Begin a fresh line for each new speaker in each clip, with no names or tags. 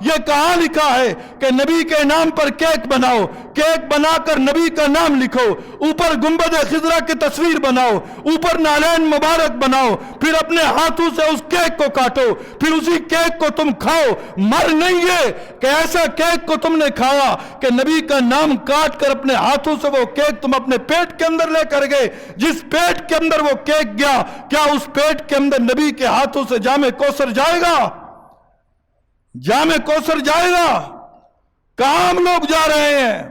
یہ کہاں لکھا ہے کہ نبی کے نام پر کیک بناؤ، کیک بنا کر نبی کا نام لکھو، اوپر گنبد خضرا کی تصویر بناؤ، اوپر نالین مبارک بناؤ، پھر اپنے ہاتھوں سے اس کیک کو کاٹو، پھر اسی کیک کو تم کھاؤ؟ مر نہیں یہ کہ ایسا کیک کو تم نے کھایا کہ نبی کا نام کاٹ کر اپنے ہاتھوں سے وہ کیک تم اپنے پیٹ کے اندر لے کر گئے۔ جس پیٹ کے اندر وہ کیک گیا، کیا اس پیٹ کے اندر نبی کے ہاتھوں سے جام کوثر جائے گا؟ جام کوثر جائے گا؟ کہاں ہم لوگ جا رہے ہیں؟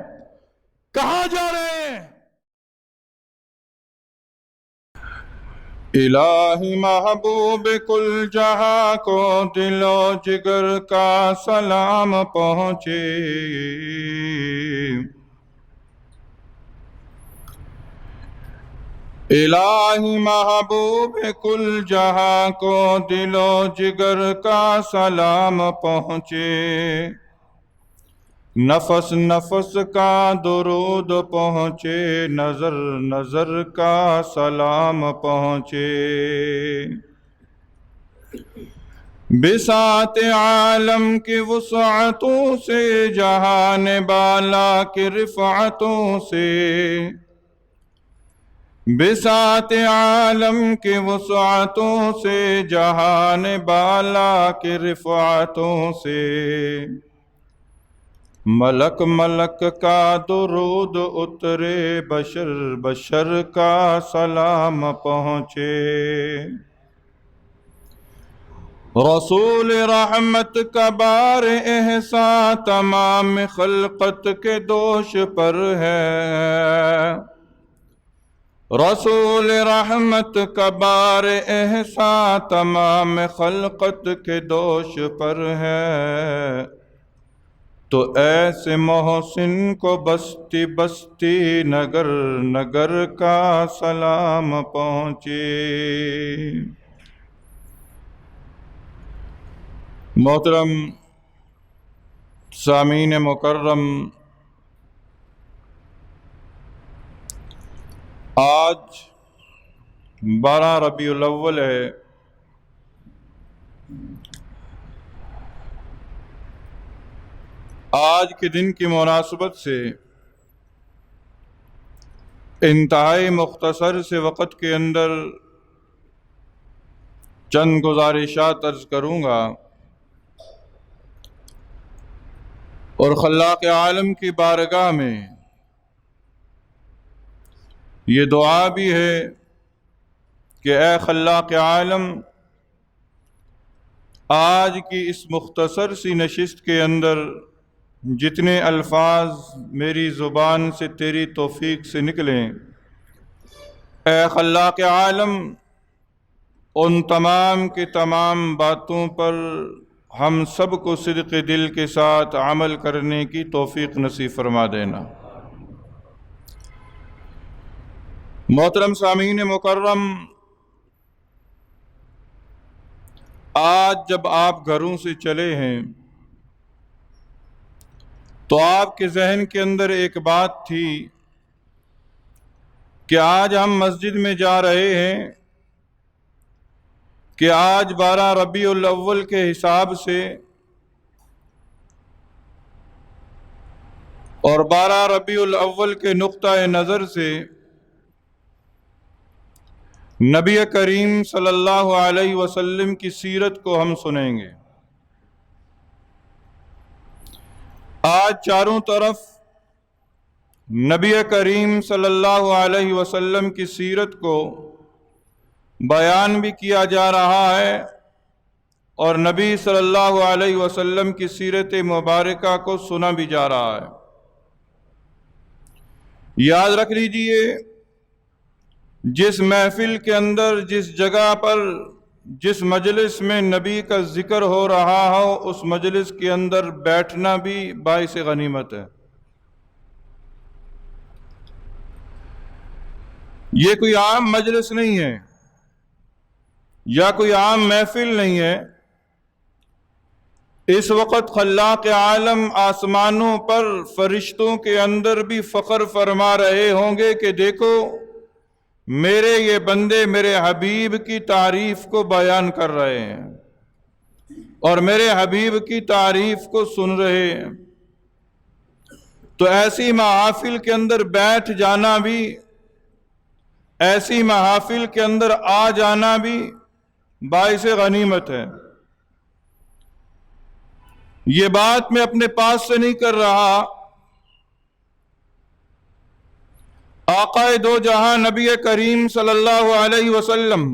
کہاں جا رہے ہیں؟
الہی محبوب کل جہاں کو دل و جگر کا سلام پہنچے، الہی محبوب کل جہاں کو دل و جگر کا سلام پہنچے، نفس نفس کا درود پہنچے، نظر نظر کا سلام پہنچے، بساط عالم کی وسعتوں سے، جہان بالا کی رفعتوں سے، بساط عالم کی وسعتوں سے، جہان بالا کی رفعتوں سے، ملک ملک کا درود اترے، بشر بشر کا سلام پہنچے، رسول رحمت کا بار احسان تمام خلقت کے دوش پر ہے، رسول رحمت کا بار احسان تمام خلقت کے دوش پر ہے، تو ایسے محسن کو بستی بستی نگر نگر کا سلام پہنچے۔ محترم سامعین مکرم، آج 12 ربیع الاول ہے۔ آج کے دن کی مناسبت سے انتہائی مختصر سے وقت کے اندر چند گزارشات عرض کروں گا، اور خلاق عالم کی بارگاہ میں یہ دعا بھی ہے کہ اے خلاق عالم، آج کی اس مختصر سی نشست کے اندر جتنے الفاظ میری زبان سے تیری توفیق سے نکلیں، اے خلاق عالم ان تمام کی تمام باتوں پر ہم سب کو صدق دل کے ساتھ عمل کرنے کی توفیق نصیب فرما دینا۔ محترم سامعین مکرم، آج جب آپ گھروں سے چلے ہیں تو آپ کے ذہن کے اندر ایک بات تھی کہ آج ہم مسجد میں جا رہے ہیں کہ آج 12 ربیع الاول کے حساب سے اور 12 ربیع الاول کے نقطۂ نظر سے نبی کریم صلی اللہ علیہ وسلم کی سیرت کو ہم سنیں گے۔ آج چاروں طرف نبی کریم صلی اللہ علیہ وسلم کی سیرت کو بیان بھی کیا جا رہا ہے، اور نبی صلی اللہ علیہ وسلم کی سیرت مبارکہ کو سنا بھی جا رہا ہے۔ یاد رکھ لیجئے، جس محفل کے اندر، جس جگہ پر، جس مجلس میں نبی کا ذکر ہو رہا ہو، اس مجلس کے اندر بیٹھنا بھی باعث غنیمت ہے۔ یہ کوئی عام مجلس نہیں ہے یا کوئی عام محفل نہیں ہے۔ اس وقت خلاق عالم آسمانوں پر فرشتوں کے اندر بھی فخر فرما رہے ہوں گے کہ دیکھو میرے یہ بندے میرے حبیب کی تعریف کو بیان کر رہے ہیں۔ اور میرے حبیب کی تعریف کو سن رہے ہیں۔ تو ایسی محافل کے اندر بیٹھ جانا بھی، ایسی محافل کے اندر آ جانا بھی باعث غنیمت ہے۔ یہ بات میں اپنے پاس سے نہیں کر رہا، آقا دو جہاں نبی کریم صلی اللہ علیہ وسلم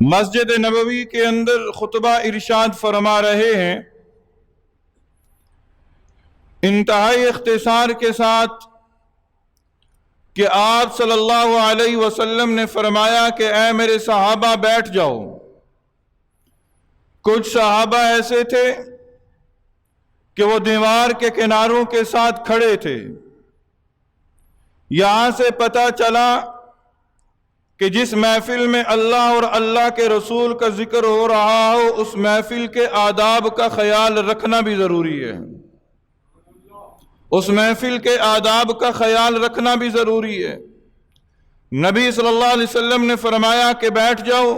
مسجد نبوی کے اندر خطبہ ارشاد فرما رہے ہیں، انتہائی اختصار کے ساتھ، کہ آپ صلی اللہ علیہ وسلم نے فرمایا کہ اے میرے صحابہ بیٹھ جاؤ۔ کچھ صحابہ ایسے تھے کہ وہ دیوار کے کناروں کے ساتھ کھڑے تھے۔ یہاں سے پتہ چلا کہ جس محفل میں اللہ اور اللہ کے رسول کا ذکر ہو رہا ہو، اس محفل کے آداب کا خیال رکھنا بھی ضروری ہے۔ اس محفل کے آداب کا خیال رکھنا بھی ضروری ہے۔ نبی صلی اللہ علیہ وسلم نے فرمایا کہ بیٹھ جاؤ،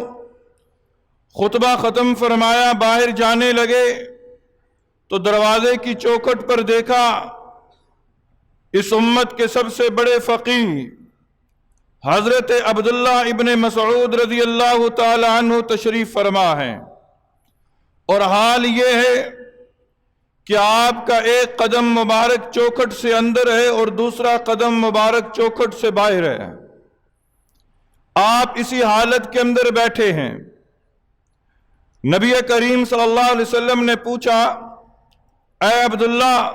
خطبہ ختم فرمایا، باہر جانے لگے تو دروازے کی چوکھٹ پر دیکھا اس امت کے سب سے بڑے فقیہ حضرت عبداللہ ابن مسعود رضی اللہ تعالی عنہ تشریف فرما ہیں، اور حال یہ ہے کہ آپ کا ایک قدم مبارک چوکھٹ سے اندر ہے اور دوسرا قدم مبارک چوکھٹ سے باہر ہے۔ آپ اسی حالت کے اندر بیٹھے ہیں۔ نبی کریم صلی اللہ علیہ وسلم نے پوچھا، اے عبداللہ،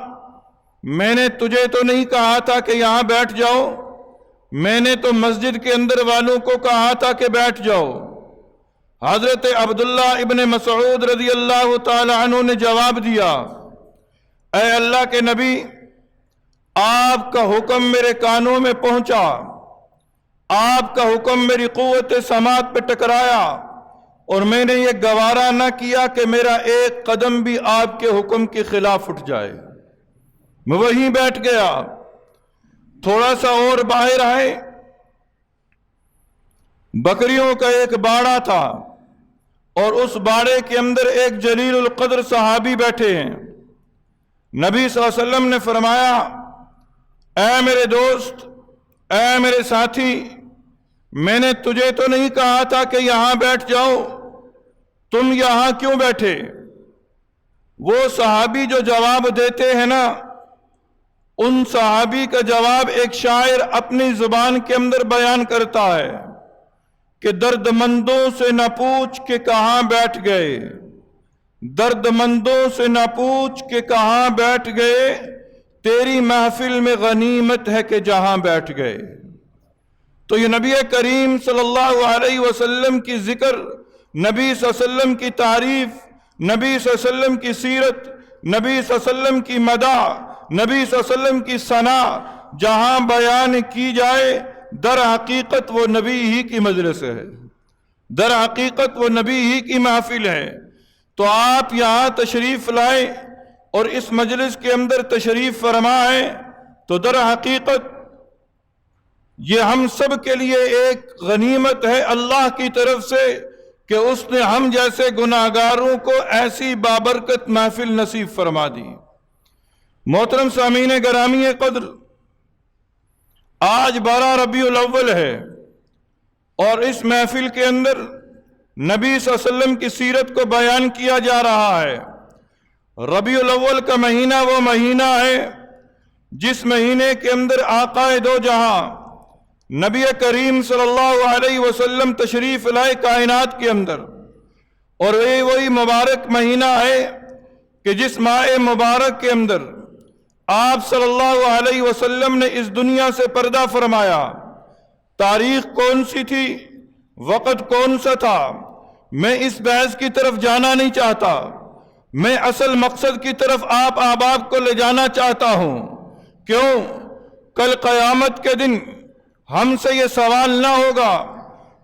میں نے تجھے تو نہیں کہا تھا کہ یہاں بیٹھ جاؤ، میں نے تو مسجد کے اندر والوں کو کہا تھا کہ بیٹھ جاؤ۔ حضرت عبداللہ ابن مسعود رضی اللہ تعالی عنہ نے جواب دیا، اے اللہ کے نبی، آپ کا حکم میرے کانوں میں پہنچا، آپ کا حکم میری قوت سماعت پہ ٹکرایا، اور میں نے یہ گوارا نہ کیا کہ میرا ایک قدم بھی آپ کے حکم کے خلاف اٹھ جائے۔ میں وہیں بیٹھ گیا۔ تھوڑا سا اور باہر آئے، بکریوں کا ایک باڑا تھا، اور اس باڑے کے اندر ایک جلیل القدر صحابی بیٹھے ہیں۔ نبی صلی اللہ علیہ وسلم نے فرمایا، اے میرے دوست، اے میرے ساتھی، میں نے تجھے تو نہیں کہا تھا کہ یہاں بیٹھ جاؤ، تم یہاں کیوں بیٹھے؟ وہ صحابی جو جواب دیتے ہیں نا، ان صحابی کا جواب ایک شاعر اپنی زبان کے اندر بیان کرتا ہے کہ درد مندوں سے نہ پوچھ کہ کہاں بیٹھ گئے، درد مندوں سے نہ پوچھ کہ کہاں بیٹھ گئے، تیری محفل میں غنیمت ہے کہ جہاں بیٹھ گئے۔ تو یہ نبی کریم صلی اللہ علیہ وسلم کی ذکر، نبی صلی اللہ علیہ وسلم کی تعریف، نبی صلی اللہ علیہ وسلم کی سیرت، نبی صلی اللہ علیہ وسلم کی مدح، نبی صلی اللہ علیہ وسلم کی ثنا جہاں بیان کی جائے، در حقیقت وہ نبی ہی کی مجلس ہے، در حقیقت وہ نبی ہی کی محفل ہے۔ تو آپ یہاں تشریف لائیں اور اس مجلس کے اندر تشریف فرمائیں، تو در حقیقت یہ ہم سب کے لیے ایک غنیمت ہے اللہ کی طرف سے کہ اس نے ہم جیسے گناہگاروں کو ایسی بابرکت محفل نصیب فرما دی۔ محترم سامعین گرامی قدر، آج 12 ربیع الاول ہے، اور اس محفل کے اندر نبی صلی اللہ علیہ وسلم کی سیرت کو بیان کیا جا رہا ہے۔ ربیع الاول کا مہینہ وہ مہینہ ہے جس مہینے کے اندر آقا دو جہاں نبی کریم صلی اللہ علیہ وسلم تشریف لائے کائنات کے اندر، اور یہ وہی مبارک مہینہ ہے کہ جس ماہ مبارک کے اندر آپ صلی اللہ علیہ وسلم نے اس دنیا سے پردہ فرمایا۔ تاریخ کون سی تھی، وقت کون سا تھا، میں اس بحث کی طرف جانا نہیں چاہتا، میں اصل مقصد کی طرف آپ احباب کو لے جانا چاہتا ہوں۔ کیوں؟ کل قیامت کے دن ہم سے یہ سوال نہ ہوگا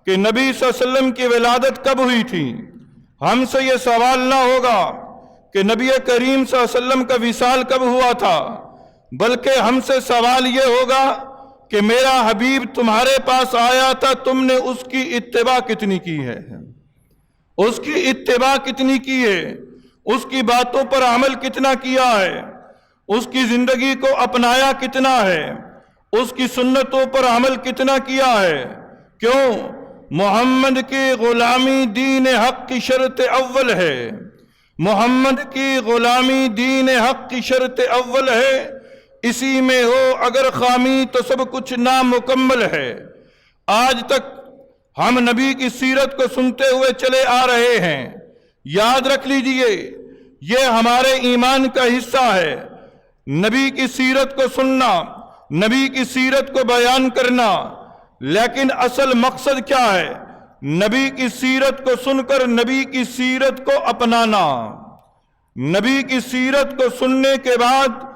کہ نبی صلی اللہ علیہ وسلم کی ولادت کب ہوئی تھی، ہم سے یہ سوال نہ ہوگا کہ نبی کریم صلی اللہ علیہ وسلم کا وصال کب ہوا تھا، بلکہ ہم سے سوال یہ ہوگا کہ میرا حبیب تمہارے پاس آیا تھا، تم نے اس کی اتباع کتنی کی ہے، اس کی اتباع کتنی کی ہے، اس کی باتوں پر عمل کتنا کیا ہے، اس کی زندگی کو اپنایا کتنا ہے، اس کی سنتوں پر عمل کتنا کیا ہے۔ کیوں؟ محمد کی غلامی دین حق کی شرط اول ہے، محمد کی غلامی دین حق کی شرط اول ہے، اسی میں ہو اگر خامی تو سب کچھ نامکمل ہے۔ آج تک ہم نبی کی سیرت کو سنتے ہوئے چلے آ رہے ہیں، یاد رکھ لیجئے یہ ہمارے ایمان کا حصہ ہے، نبی کی سیرت کو سننا، نبی کی سیرت کو بیان کرنا، لیکن اصل مقصد کیا ہے؟ نبی کی سیرت کو سن کر نبی کی سیرت کو اپنانا، نبی کی سیرت کو سننے کے بعد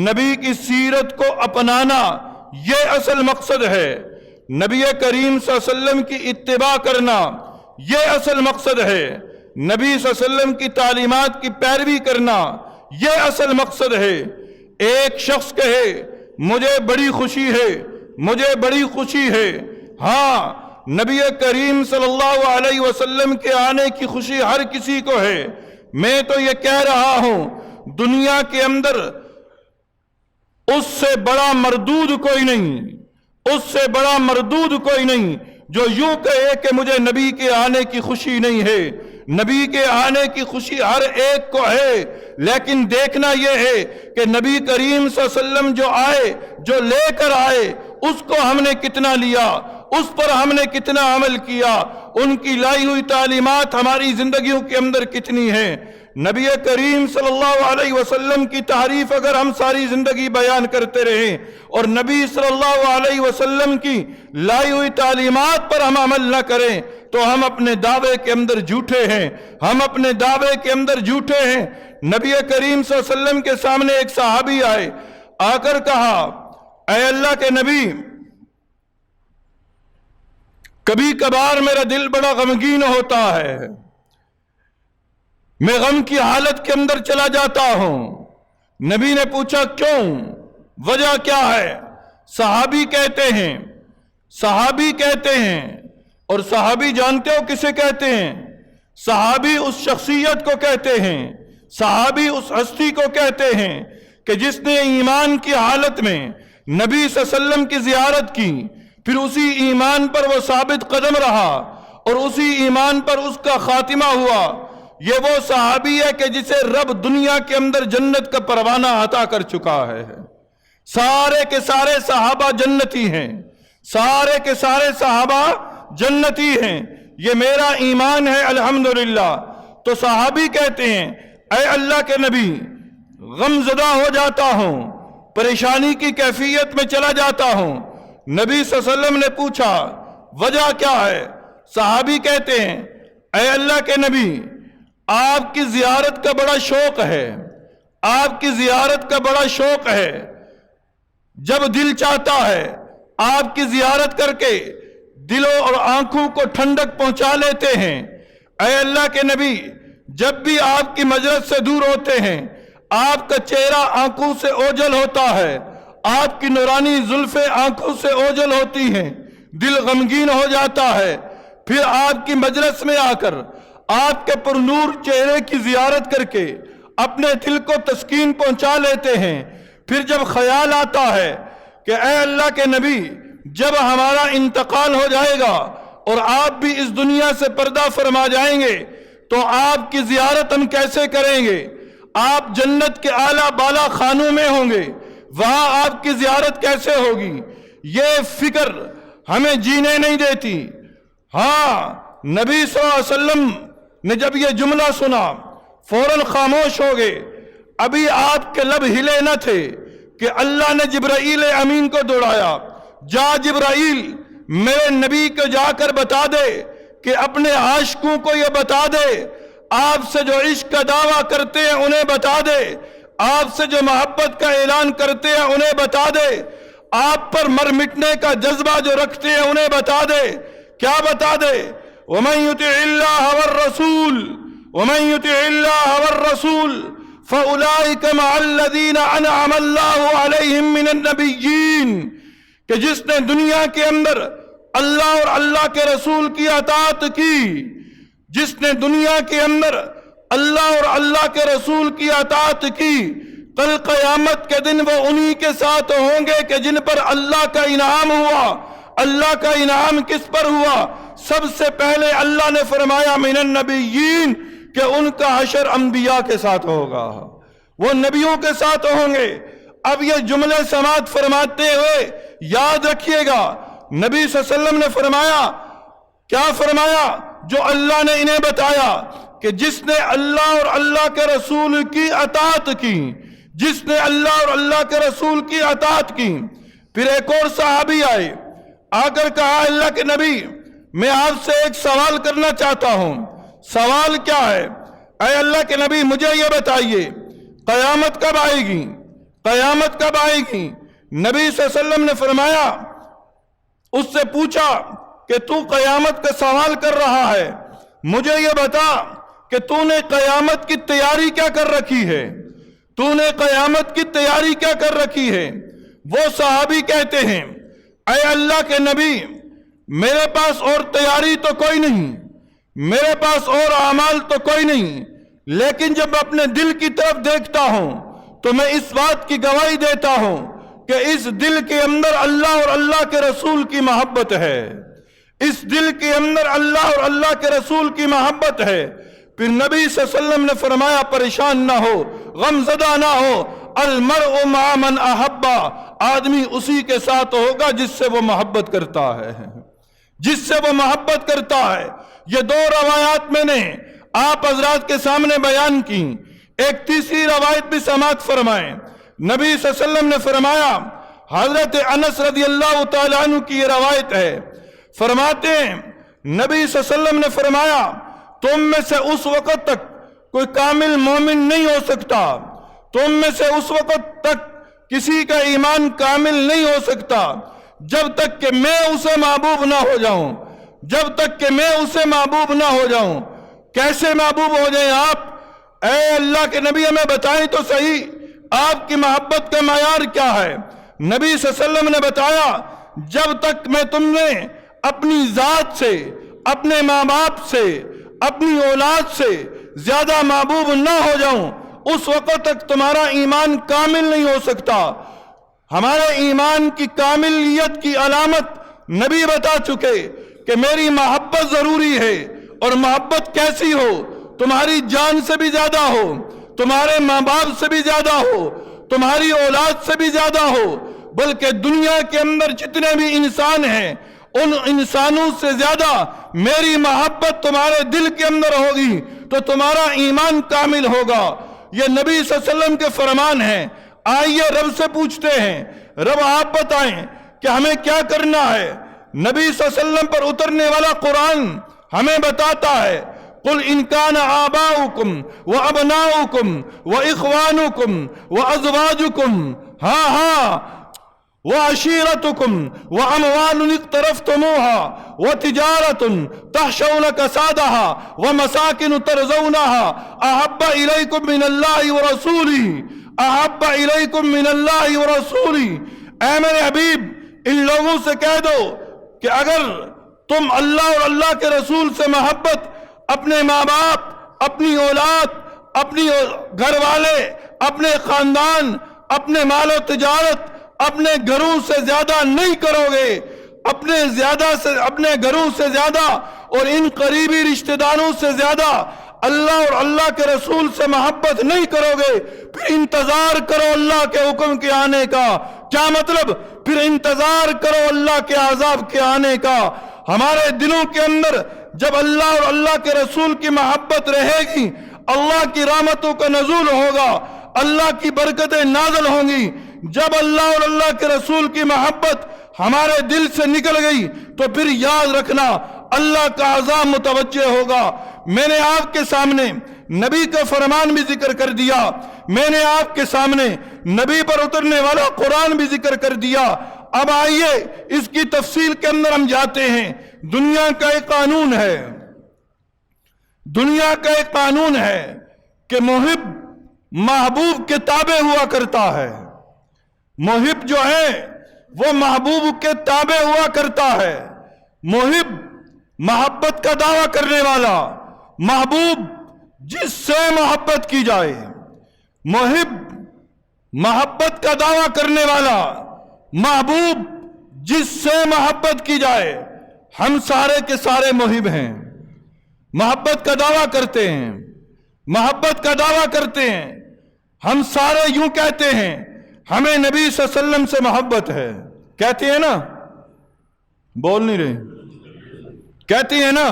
نبی کی سیرت کو اپنانا، یہ اصل مقصد ہے۔ نبی کریم صلی اللہ علیہ وسلم کی اتباع کرنا، یہ اصل مقصد ہے۔ نبی صلی اللہ علیہ وسلم کی تعلیمات کی پیروی کرنا، یہ اصل مقصد ہے۔ ایک شخص کہے مجھے بڑی خوشی ہے، مجھے بڑی خوشی ہے، ہاں نبی کریم صلی اللہ علیہ وسلم کے آنے کی خوشی ہر کسی کو ہے۔ میں تو یہ کہہ رہا ہوں دنیا کے اندر اس سے بڑا مردود کوئی نہیں، اس سے بڑا مردود کوئی نہیں جو یوں کہے کہ مجھے نبی کے آنے کی خوشی نہیں ہے۔ نبی کے آنے کی خوشی ہر ایک کو ہے، لیکن دیکھنا یہ ہے کہ نبی کریم صلی اللہ علیہ وسلم جو آئے، جو لے کر آئے، اس کو ہم نے کتنا لیا، اس پر ہم نے کتنا عمل کیا، ان کی لائی ہوئی تعلیمات ہماری زندگیوں کے اندر کتنی ہیں۔ نبی کریم صلی اللہ علیہ وسلم کی تعریف اگر ہم ساری زندگی بیان کرتے رہیں اور نبی صلی اللہ علیہ وسلم کی لائی ہوئی تعلیمات پر ہم عمل نہ کریں تو ہم اپنے دعوے کے اندر جھوٹے ہیں، ہم اپنے دعوے کے اندر جھوٹے ہیں۔ نبی کریم صلی اللہ علیہ وسلم کے سامنے ایک صحابی آئے، آ کر کہا اے اللہ کے نبی، کبھی کبھار میرا دل بڑا غمگین ہوتا ہے، میں غم کی حالت کے اندر چلا جاتا ہوں۔ نبی نے پوچھا کیوں، وجہ کیا ہے؟ صحابی کہتے ہیں، صحابی کہتے ہیں، اور صحابی جانتے ہو کسے کہتے ہیں؟ صحابی اس شخصیت کو کہتے ہیں، صحابی اس ہستی کو کہتے ہیں کہ جس نے ایمان کی حالت میں نبی صلی اللہ علیہ وسلم کی زیارت کی، پھر اسی ایمان پر وہ ثابت قدم رہا اور اسی ایمان پر اس کا خاتمہ ہوا۔ یہ وہ صحابی ہے کہ جسے رب دنیا کے اندر جنت کا پروانہ عطا کر چکا ہے۔ سارے کے سارے صحابہ جنتی ہیں، سارے کے سارے صحابہ جنتی ہیں، یہ میرا ایمان ہے الحمدللہ۔ تو صحابی کہتے ہیں اے اللہ کے نبی، غم زدہ ہو جاتا ہوں، پریشانی کی کیفیت میں چلا جاتا ہوں۔ نبی صلی اللہ علیہ وسلم نے پوچھا وجہ کیا ہے؟ صحابی کہتے ہیں اے اللہ کے نبی، آپ کی زیارت کا بڑا شوق ہے، آپ کی زیارت کا بڑا شوق ہے، جب دل چاہتا ہے آپ کی زیارت کر کے دلوں اور آنکھوں کو ٹھنڈک پہنچا لیتے ہیں۔ اے اللہ کے نبی، جب بھی آپ کی مجلس سے دور ہوتے ہیں آپ کا چہرہ آنکھوں سے اوجل ہوتا ہے، آپ کی نورانی زلفیں آنکھوں سے اوجل ہوتی ہیں، دل غمگین ہو جاتا ہے۔ پھر آپ کی مجلس میں آ کر آپ کے پرنور چہرے کی زیارت کر کے اپنے دل کو تسکین پہنچا لیتے ہیں۔ پھر جب خیال آتا ہے کہ اے اللہ کے نبی، جب ہمارا انتقال ہو جائے گا اور آپ بھی اس دنیا سے پردہ فرما جائیں گے تو آپ کی زیارت ہم کیسے کریں گے؟ آپ جنت کے اعلیٰ بالا خانوں میں ہوں گے، وہاں آپ کی زیارت کیسے ہوگی؟ یہ فکر ہمیں جینے نہیں دیتی۔ ہاں، نبی صلی اللہ علیہ وسلم نے جب یہ جملہ سنا فوراً خاموش ہو گئے۔ ابھی آپ کے لب ہلے نہ تھے کہ اللہ نے جبرائیل امین کو دوڑایا، جا جبرائیل میرے نبی کو جا کر بتا دے کہ اپنے عاشقوں کو یہ بتا دے، آپ سے جو عشق کا دعویٰ کرتے ہیں انہیں بتا دے، آپ سے جو محبت کا اعلان کرتے ہیں انہیں بتا دے، آپ پر مر مٹنے کا جذبہ جو رکھتے ہیں انہیں بتا دے۔ کیا بتا دے؟ وَمَن يُطِعِ اللَّهَ وَالرَّسُولَ وَمَن يُطِعِ اللَّهَ وَالرَّسُولَ فَأُولَئِكَ مَعَ الَّذِينَ أَنْعَمَ اللَّهُ عَلَيْهِم مِّنَ النَّبِيِّينَ
کہ جس نے دنیا کے اندر اللہ اور اللہ کے رسول کی اطاعت کی، جس نے دنیا کے اندر اللہ اور اللہ کے رسول کی اطاعت کی، کل قیامت کے دن وہ انہی کے ساتھ ہوں گے کہ جن پر اللہ کا انعام ہوا۔ اللہ کا انعام کس پر ہوا؟ سب سے پہلے اللہ نے فرمایا من النبیین کہ ان کا حشر انبیاء کے ساتھ ہوگا، وہ نبیوں کے ساتھ ہوں گے۔ اب یہ جملے سماعت فرماتے ہوئے یاد رکھیے گا، نبی صلی اللہ علیہ وسلم نے فرمایا، کیا فرمایا؟ جو اللہ نے انہیں بتایا کہ جس نے اللہ اور اللہ کے رسول کی اطاعت کی، جس نے اللہ اور اللہ کے رسول کی اطاعت کی۔ پھر ایک اور صحابی آئے، آ کر کہا اللہ کے نبی میں آپ سے ایک سوال کرنا چاہتا ہوں۔ سوال کیا ہے؟ اے اللہ کے نبی مجھے یہ بتائیے قیامت کب آئے گی؟ قیامت کب آئے گی؟ نبی صلی اللہ علیہ وسلم نے فرمایا، اس سے پوچھا کہ تو قیامت کا سوال کر رہا ہے، مجھے یہ بتا کہ تو نے قیامت کی تیاری کیا کر رکھی ہے؟ تو نے قیامت کی تیاری کیا کر رکھی ہے؟ وہ صحابی کہتے ہیں اے اللہ کے نبی میرے پاس اور تیاری تو کوئی نہیں، میرے پاس اور اعمال تو کوئی نہیں، لیکن جب اپنے دل کی طرف دیکھتا ہوں تو میں اس بات کی گواہی دیتا ہوں کہ اس دل کے اندر اللہ اور اللہ کے رسول کی محبت ہے، اس دل کے اندر اللہ اور اللہ کے رسول کی محبت ہے۔ پھر نبی صلی اللہ علیہ وسلم نے فرمایا پریشان نہ ہو، غم زدہ نہ ہو، المرء مع من احبا، آدمی اسی کے ساتھ ہوگا جس سے وہ محبت کرتا ہے، جس سے وہ محبت کرتا ہے۔ یہ دو روایات میں نے آپ حضرات کے سامنے بیان کی، ایک تیسری روایت بھی سماعت فرمائیں۔ نبی صلی اللہ علیہ وسلم نے فرمایا، حضرت انس رضی اللہ تعالیٰ عنہ کی یہ روایت ہے، فرماتے ہیں نبی صلی اللہ علیہ وسلم نے فرمایا تم میں سے اس وقت تک کوئی کامل مومن نہیں ہو سکتا، تم میں سے اس وقت تک کسی کا ایمان کامل نہیں ہو سکتا جب تک کہ میں اسے محبوب نہ ہو جاؤں، جب تک کہ میں اسے محبوب نہ ہو جاؤں۔ کیسے محبوب ہو جائیں آپ؟ اے اللہ کے نبی ہمیں بتائیں تو صحیح آپ کی محبت کا معیار کیا ہے؟ نبی صلی اللہ علیہ وسلم نے بتایا جب تک میں تم نے اپنی ذات سے، اپنے ماں باپ سے، اپنی اولاد سے زیادہ محبوب نہ ہو جاؤں اس وقت تک تمہارا ایمان کامل نہیں ہو سکتا۔ ہمارے ایمان کی کاملیت کی علامت نبی بتا چکے کہ میری محبت ضروری ہے، اور محبت کیسی ہو؟ تمہاری جان سے بھی زیادہ ہو، تمہارے ماں باپ سے بھی زیادہ ہو، تمہاری اولاد سے بھی زیادہ ہو، بلکہ دنیا کے اندر جتنے بھی انسان ہیں ان انسانوں سے زیادہ میری محبت تمہارے دل کے اندر ہوگی تو تمہارا ایمان کامل ہوگا۔ یہ نبی صلی اللہ علیہ وسلم کے فرمان ہیں۔ آئیے رب سے پوچھتے ہیں، رب آپ بتائیں کہ ہمیں کیا کرنا ہے؟ نبی صلی اللہ علیہ وسلم پر اترنے والا قرآن ہمیں بتاتا ہے قل ان کان آباؤکم وابناؤکم واخوانکم وازواجکم وعشيرتكم وأموال اقترفتموها وتجارة تخشون كسادها ومساكن ترضونها أحب إليكم من الله ورسوله أحب إليكم من الله ورسوله۔ اے میرے حبیب ان لوگوں سے کہہ دو کہ اگر تم اللہ اور اللہ کے رسول سے محبت اپنے ماں باپ، اپنی اولاد، اپنی گھر والے، اپنے خاندان، اپنے مال و تجارت، اپنے گھروں سے زیادہ نہیں کرو گے، اپنے گھروں سے زیادہ اور ان قریبی رشتہ داروں سے زیادہ اللہ اور اللہ کے رسول سے محبت نہیں کرو گے، پھر انتظار کرو اللہ کے حکم کے آنے کا۔ کیا مطلب؟ پھر انتظار کرو اللہ کے عذاب کے آنے کا۔ ہمارے دلوں کے اندر جب اللہ اور اللہ کے رسول کی محبت رہے گی، اللہ کی رحمتوں کا نزول ہوگا، اللہ کی برکتیں نازل ہوں گی۔ جب اللہ اور اللہ کے رسول کی محبت ہمارے دل سے نکل گئی تو پھر یاد رکھنا اللہ کا عذاب متوجہ ہوگا۔ میں نے آپ کے سامنے نبی کا فرمان بھی ذکر کر دیا، میں نے آپ کے سامنے نبی پر اترنے والا قرآن بھی ذکر کر دیا۔ اب آئیے اس کی تفصیل کے اندر ہم جاتے ہیں۔ دنیا کا ایک قانون ہے، دنیا کا ایک قانون ہے کہ محب محبوب کے تابع ہوا کرتا ہے۔ محب جو ہے وہ محبوب کے تابع ہوا کرتا ہے۔ محب محبت کا دعویٰ کرنے والا، محبوب جس سے محبت کی جائے، محب محبت کا دعویٰ کرنے والا، محبوب جس سے محبت کی جائے۔ ہم سارے کے سارے محب ہیں، محبت کا دعویٰ کرتے ہیں، محبت کا دعویٰ کرتے ہیں۔ ہم سارے یوں کہتے ہیں ہمیں نبی صلی اللہ علیہ وسلم سے محبت ہے، کہتے ہیں نا؟ بول نہیں رہے؟ کہتی ہیں نا؟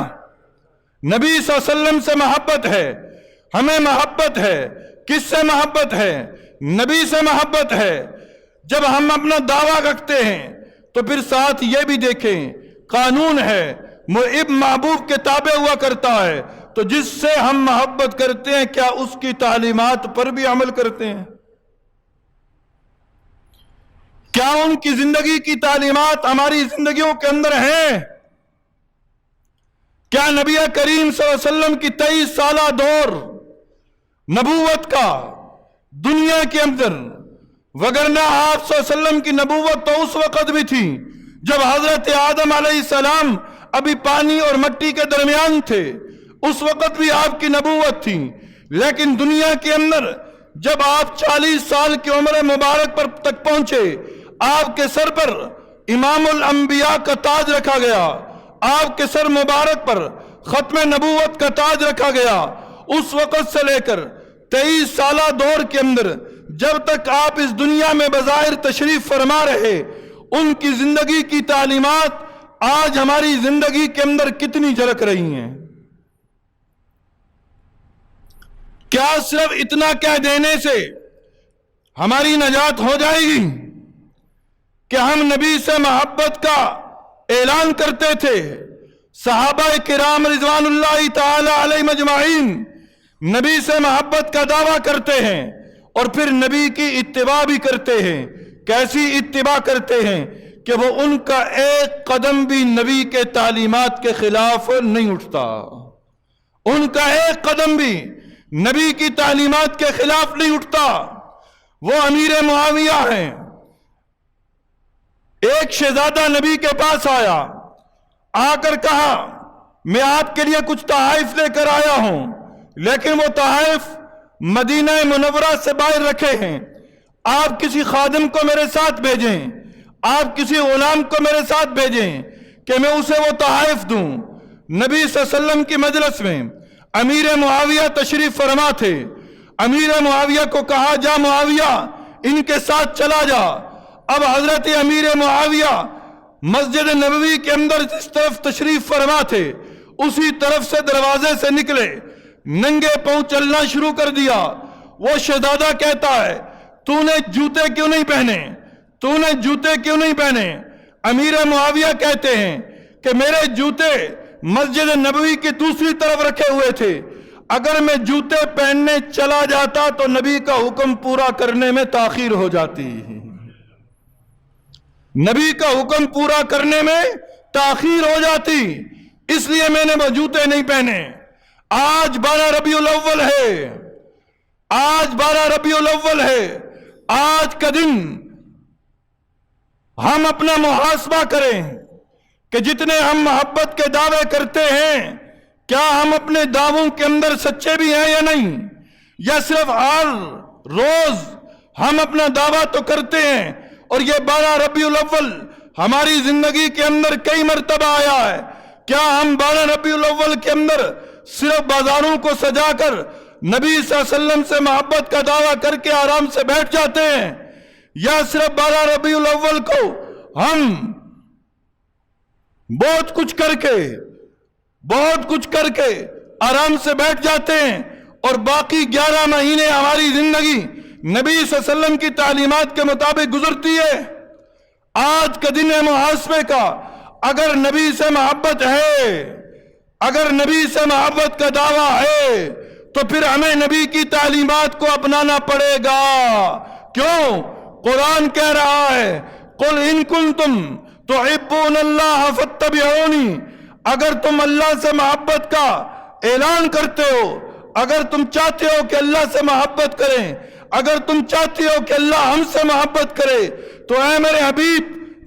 نبی صلی اللہ علیہ وسلم سے محبت ہے، ہمیں محبت ہے۔ کس سے محبت ہے؟ نبی سے محبت ہے۔ جب ہم اپنا دعویٰ رکھتے ہیں تو پھر ساتھ یہ بھی دیکھیں، قانون ہے، محب محبوب کے تابع ہوا کرتا ہے، تو جس سے ہم محبت کرتے ہیں کیا اس کی تعلیمات پر بھی عمل کرتے ہیں؟ کیا ان کی زندگی کی تعلیمات ہماری زندگیوں کے اندر ہیں؟ کیا نبی کریم صلی اللہ علیہ وسلم کی 23 سالہ دور نبوت کا دنیا کے اندر، وگرنہ آپ صلی اللہ علیہ وسلم کی نبوت تو اس وقت بھی تھی جب حضرت آدم علیہ السلام ابھی پانی اور مٹی کے درمیان تھے، اس وقت بھی آپ کی نبوت تھی۔ لیکن دنیا کے اندر جب آپ 40 سال کی عمر مبارک پر تک پہنچے، آپ کے سر پر امام الانبیاء کا تاج رکھا گیا، آپ کے سر مبارک پر ختم نبوت کا تاج رکھا گیا۔ اس وقت سے لے کر 23 سالہ دور کے اندر جب تک آپ اس دنیا میں بظاہر تشریف فرما رہے، ان کی زندگی کی تعلیمات آج ہماری زندگی کے اندر کتنی جھلک رہی ہیں؟ کیا صرف اتنا کہہ دینے سے ہماری نجات ہو جائے گی کہ ہم نبی سے محبت کا اعلان کرتے تھے؟ صحابہ کرام رضوان اللہ تعالی علیہ مجمعین نبی سے محبت کا دعویٰ کرتے ہیں اور پھر نبی کی اتباع بھی کرتے ہیں۔ کیسی اتباع کرتے ہیں کہ وہ ان کا ایک قدم بھی نبی کے تعلیمات کے خلاف نہیں اٹھتا، ان کا ایک قدم بھی نبی کی تعلیمات کے خلاف نہیں اٹھتا۔ وہ امیر معاویہ ہیں۔ ایک شہزادہ نبی کے پاس آیا، آ کر کہا میں آپ کے لیے کچھ تحائف لے کر آیا ہوں، لیکن وہ تحائف مدینہ منورہ سے باہر رکھے ہیں، آپ کسی خادم کو میرے ساتھ بھیجیں، آپ کسی غلام کو میرے ساتھ بھیجیں کہ میں اسے وہ تحائف دوں۔ نبی صلی اللہ علیہ وسلم کی مجلس میں امیر معاویہ تشریف فرما تھے۔ امیر معاویہ کو کہا جا معاویہ ان کے ساتھ چلا جا۔ اب حضرت امیر معاویہ مسجد نبوی کے اندر جس طرف تشریف فرما تھے اسی طرف سے دروازے سے نکلے، ننگے پاؤں چلنا شروع کر دیا۔ وہ شہزادہ کہتا ہے تو نے جوتے کیوں نہیں پہنے، تو نے جوتے کیوں نہیں پہنے؟ امیر معاویہ کہتے ہیں کہ میرے جوتے مسجد نبوی کی دوسری طرف رکھے ہوئے تھے، اگر میں جوتے پہننے چلا جاتا تو نبی کا حکم پورا کرنے میں تاخیر ہو جاتی، نبی کا حکم پورا کرنے میں تاخیر ہو جاتی، اس لیے میں نے وہ جوتے نہیں پہنے۔ آج 12 ربیع الاول ہے، آج 12 ربیع الاول ہے، آج کا دن ہم اپنا محاسبہ کریں کہ جتنے ہم محبت کے دعوے کرتے ہیں کیا ہم اپنے دعووں کے اندر سچے بھی ہیں یا نہیں، یا صرف ہر روز ہم اپنا دعویٰ تو کرتے ہیں اور یہ 12 ربیع الاول ہماری زندگی کے اندر کئی مرتبہ آیا ہے، کیا ہم 12 ربیع الاول کے اندر صرف بازاروں کو سجا کر نبی صلی اللہ علیہ وسلم سے محبت کا دعویٰ کر کے آرام سے بیٹھ جاتے ہیں، یا صرف 12 ربیع الاول کو ہم بہت کچھ کر کے آرام سے بیٹھ جاتے ہیں اور باقی 11 مہینے ہماری زندگی نبی صلی اللہ علیہ وسلم کی تعلیمات کے مطابق گزرتی ہے؟ آج کا دن ہے محاسبے کا۔ اگر نبی سے محبت ہے، اگر نبی سے محبت کا دعویٰ ہے تو پھر ہمیں نبی کی تعلیمات کو اپنانا پڑے گا۔ کیوں؟ قرآن کہہ رہا ہے قُلْ إِن كُنتُمْ تُحِبُّونَ اللَّهَ فَاتَّبِعُونِي، اگر تم اللہ سے محبت کا اعلان کرتے ہو، اگر تم چاہتے ہو کہ اللہ سے محبت کریں، اگر تم چاہتے ہو کہ اللہ ہم سے محبت کرے، تو اے میرے حبیب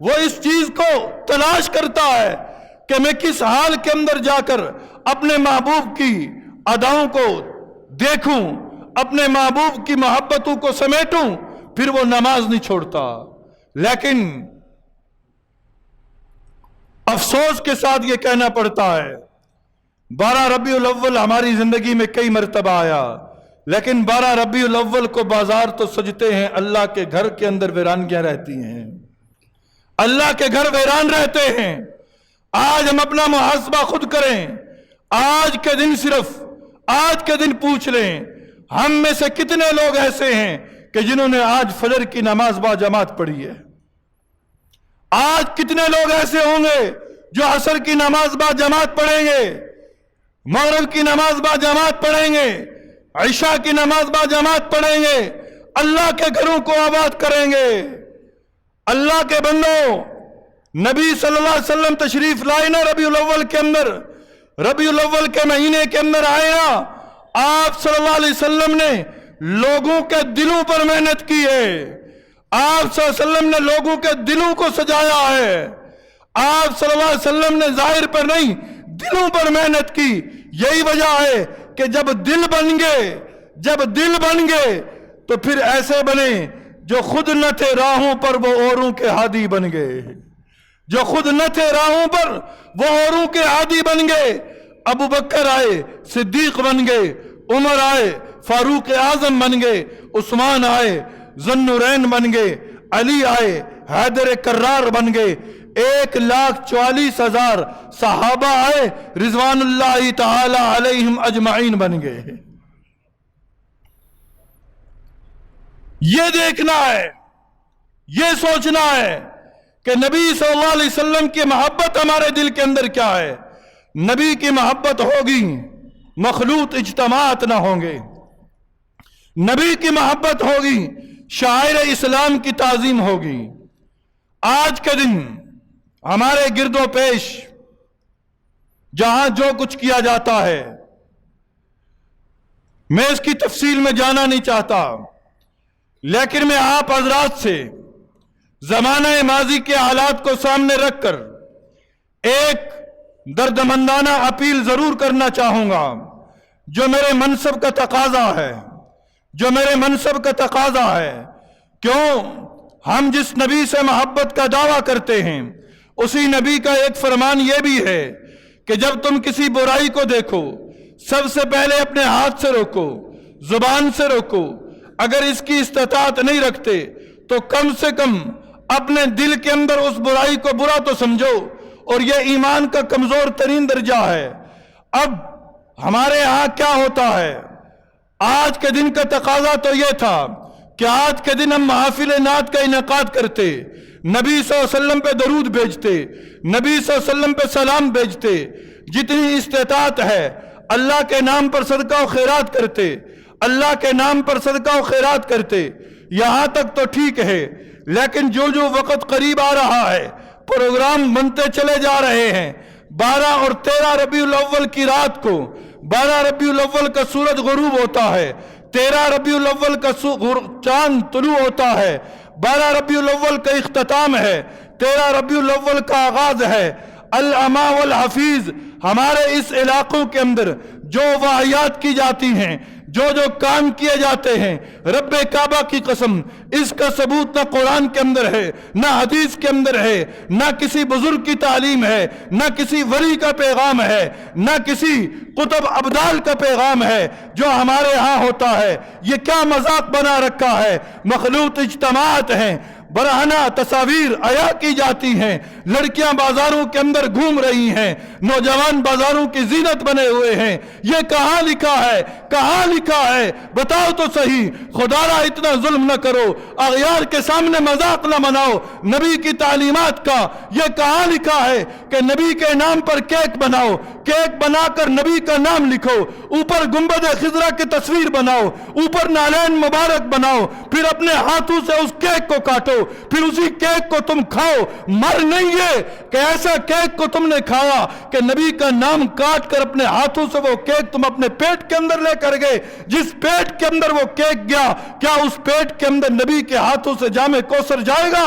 وہ اس چیز کو تلاش کرتا ہے کہ میں کس حال کے اندر جا کر اپنے محبوب کی اداؤں کو دیکھوں، اپنے محبوب کی محبتوں کو سمیٹوں، پھر وہ نماز نہیں چھوڑتا۔ لیکن افسوس کے ساتھ یہ کہنا پڑتا ہے 12 ربیع الاول ہماری زندگی میں کئی مرتبہ آیا، لیکن 12 ربیع الاول کو بازار تو سجتے ہیں، اللہ کے گھر کے اندر ویرانگیاں رہتی ہیں، اللہ کے گھر ویران رہتے ہیں۔ آج ہم اپنا محاسبہ خود کریں، آج کے دن صرف آج کے دن پوچھ لیں، ہم میں سے کتنے لوگ ایسے ہیں کہ جنہوں نے آج فجر کی نماز با جماعت پڑھی ہے؟ آج کتنے لوگ ایسے ہوں گے جو عصر کی نماز با جماعت پڑھیں گے، مغرب کی نماز با جماعت پڑھیں گے، عشاء کی نماز با جماعت پڑھیں گے، اللہ کے گھروں کو آباد کریں گے؟ اللہ کے بندوں، نبی صلی اللہ علیہ وسلم تشریف لائے نا ربیع الاول کے اندر، ربیع الاول کے مہینے کے اندر آئے نا، آپ صلی اللہ علیہ وسلم نے لوگوں کے دلوں پر محنت کی ہے، آپ صلی اللہ علیہ وسلم نے لوگوں کے دلوں کو سجایا ہے، آپ صلی اللہ علیہ وسلم نے ظاہر پر نہیں دلوں پر محنت کی۔ یہی وجہ ہے کہ جب دل بن گئے تو پھر ایسے بنے جو خود نہ تھے راہوں پر وہ اوروں کے ہادی بن گئے، جو خود نہ تھے راہوں پر وہ اوروں کے ہادی بن گئے۔ ابو بکر آئے صدیق بن گئے، عمر آئے فاروق اعظم بن گئے، عثمان آئے ذو النورین بن گئے، علی آئے حیدر کرار بن گئے، 1,44,000 صحابہ آئے رضوان اللہ تعالی علیہم اجمعین بن گئے۔ یہ دیکھنا ہے، یہ سوچنا ہے کہ نبی صلی اللہ علیہ وسلم کی محبت ہمارے دل کے اندر کیا ہے۔ نبی کی محبت ہوگی، مخلوط اجتماعات نہ ہوں گے، نبی کی محبت ہوگی، شاعر اسلام کی تعظیم ہوگی۔ آج کے دن ہمارے گرد و پیش جہاں جو کچھ کیا جاتا ہے، میں اس کی تفصیل میں جانا نہیں چاہتا، لیکن میں آپ حضرات سے زمانہ ماضی کے حالات کو سامنے رکھ کر ایک دردمندانہ اپیل ضرور کرنا چاہوں گا، جو میرے منصب کا تقاضا ہے، جو میرے منصب کا تقاضا ہے۔ کیوں؟ ہم جس نبی سے محبت کا دعویٰ کرتے ہیں، اسی نبی کا ایک فرمان یہ بھی ہے کہ جب تم کسی برائی کو دیکھو، سب سے پہلے اپنے ہاتھ سے روکو، زبان سے روکو، اگر اس کی استطاعت نہیں رکھتے تو کم سے کم اپنے دل کے اندر اس برائی کو برا تو سمجھو، اور یہ ایمان کا کمزور ترین درجہ ہے۔ اب ہمارے ہاں کیا ہوتا ہے؟ آج کے دن کا تقاضا تو یہ تھا کہ آج کے دن ہم محافل نعت کا انعقاد کرتے، نبی صلی اللہ علیہ وسلم پہ درود بھیجتے، نبی صلی اللہ علیہ وسلم پہ سلام بھیجتے، جتنی استطاعت ہے اللہ کے نام پر صدقہ و خیرات کرتے، اللہ کے نام پر صدقہ و خیرات کرتے۔ یہاں تک تو ٹھیک ہے، لیکن جو وقت قریب آ رہا ہے، پروگرام بنتے چلے جا رہے ہیں، 12 اور 13 ربیع الاول کی رات کو 12 ربیع الاول کا سورج غروب ہوتا ہے، 13 ربیع الاول کا چاند طلوع ہوتا ہے، 12 ربیع الاول کا اختتام ہے، 13 ربیع الاول کا آغاز ہے۔ العما والحفیظ، ہمارے اس علاقوں کے اندر جو واقعات کی جاتی ہیں، جو کام کیے جاتے ہیں، رب کعبہ کی قسم اس کا ثبوت نہ قرآن کے اندر ہے، نہ حدیث کے اندر ہے، نہ کسی بزرگ کی تعلیم ہے، نہ کسی ولی کا پیغام ہے، نہ کسی قطب ابدال کا پیغام ہے جو ہمارے ہاں ہوتا ہے۔ یہ کیا مذاق بنا رکھا ہے؟ مخلوط اجتماعات ہیں، برہنہ تصاویر عیاں کی جاتی ہیں، لڑکیاں بازاروں کے اندر گھوم رہی ہیں، نوجوان بازاروں کی زینت بنے ہوئے ہیں۔ یہ کہاں لکھا ہے؟ کہاں لکھا ہے؟ بتاؤ تو صحیح۔ خدا را اتنا ظلم نہ کرو، اغیار کے سامنے مذاق نہ بناؤ نبی کی تعلیمات کا۔ یہ کہاں لکھا ہے کہ نبی کے نام پر کیک بناؤ، کیک بنا کر نبی کا نام لکھو، اوپر گنبد خضرا کی تصویر بناؤ، اوپر نالین مبارک بناؤ، پھر اپنے ہاتھوں سے اس کیک کو کاٹو، پھر اسی کیک کو تم کھاؤ؟ مر نہیں یہ کہ ایسا کیک کو تم نے کھایا کہ نبی کا نام کاٹ کر اپنے ہاتھوں سے وہ کیک تم اپنے پیٹ کے اندر لے کر گئے۔ جس پیٹ کے اندر وہ کیک گیا، کیا اس پیٹ کے اندر نبی کے ہاتھوں سے جام کوثر جائے گا؟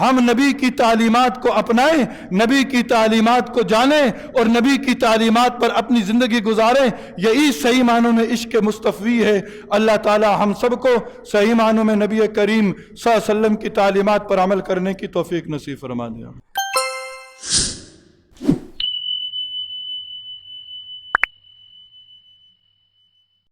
ہم نبی کی تعلیمات کو اپنائیں، نبی کی تعلیمات کو جانیں اور نبی کی تعلیمات پر اپنی زندگی گزاریں۔ یہی صحیح معنوں میں عشق مصطفی ہے۔ اللہ تعالی ہم سب کو صحیح معنوں میں نبی کریم صلی اللہ علیہ وسلم کی تعلیمات پر عمل کرنے کی توفیق نصیب فرما دے۔